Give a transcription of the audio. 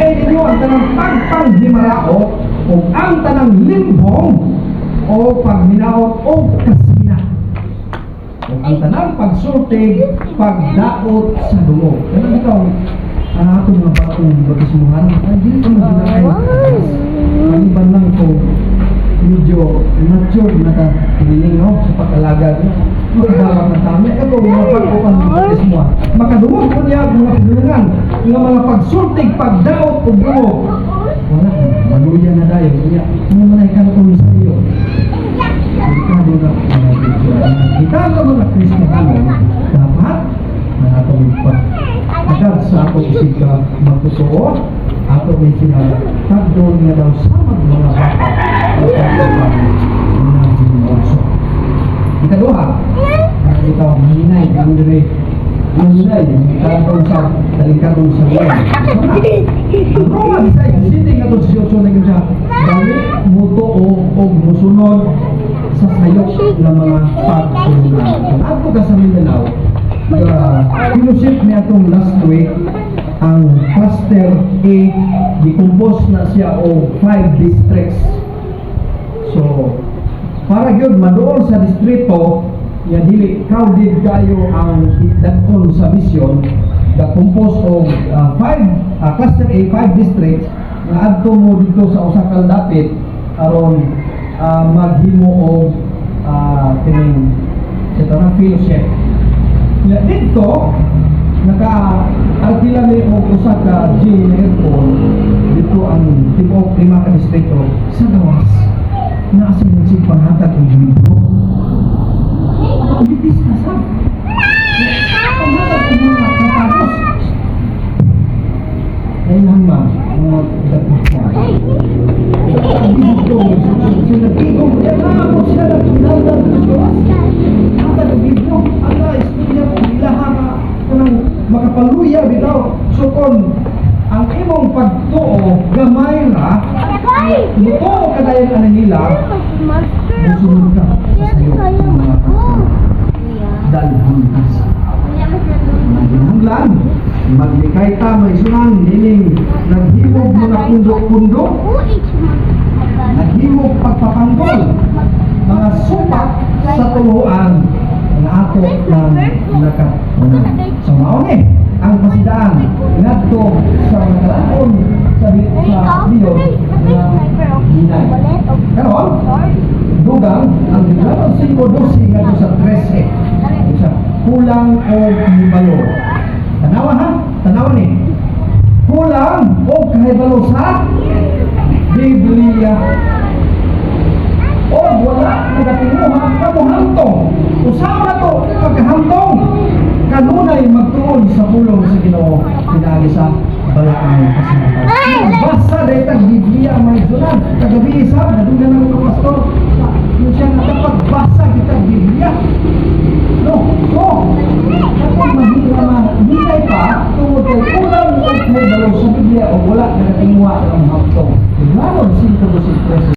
Hinain ninyo ang tanang pagpanghimaraot o ang tanang limbong o pagminaot o kasina. O ang tanang pagsultig, pagdaot sa dungo. Kaya ikaw, ato mga batong batismuhan, ay hindi ko na ginakay. Maliban lang ko, medyo mature na ka hiling, no? Sa pag-alaga niya. Makabawag na tami. Ito, mga pag-upan ng batismuhan. Makadungog ko niya mga pinulungan, mga pagsultig, pagdaot o dungo. Wala, maluya na tayo. Kaya, ano man ay kanong sa iyo? Delikado na mga picture. Kita ang mga Kristiyano, dapat na atong agad sa atong isika magtotoo, ato may sinatagdon nga daw sa mga bata o pagkakapang ng binulso. Ikaduha, ikaw, mahinay, ang dire, mahinay, talatong sa delikadong sa buwan. Ang Roma, bisay, hindi nga ito siya na siya, dali, muto o musunod sa sayok ng mga pagtulungan. Kung ato ka sa Mindanao, pinusit niya itong last week, ang cluster A, decompose na siya o 5 districts. So, para yun, madoon sa distrito, ya dili crowded kayo ang dakon sa mission, decompose o 5 cluster A, 5 districts, na adto mo dito sa usakal dapit, aron maghimo o kining sa tanang fellowship. Ya dito naka-arkila ni o usa ka G na airport dito ang tipo 5 ka distrito sa gawas na asing nagsipanghatag ng libro. Ang bitis na sa panghatag ng mga katapos. Kailan man mga dapat na ang dito sinagigong kailangan mo siya nagtulalan ng Diyos. Ang nagiging ala istorya ko bilahan kanang makapaluya bitaw. So kon ang imong pagtuo gamay ra mutuo kadayon ana nila musunod ka sa sayo ng mga dalhan kasi naginhanglan maglikay ta may sunan nining naghimog mga pundok-pundok naghimog pagpapanggol mga supat sa tuluan na ato ng nakatunan. So mauni ang pasidaan ngadto sa nagkataon sa Leon na hinay. Karon, dugang ang Leon 5:12 ngadto sa 13. Isa kulang o hibalo. Tanawa ha? Tanawa ni. Kulang o kahibalo sa Biblia. O wala nagatinguhan kamuhantong. Usawa na to pagkahantong. Kanunay magtuon sa pulong sa Ginoo pinagi sa balaan ng kasinatan. Basta dahil tag Biblia ang may sunan. Kagabi isa, nadugan ng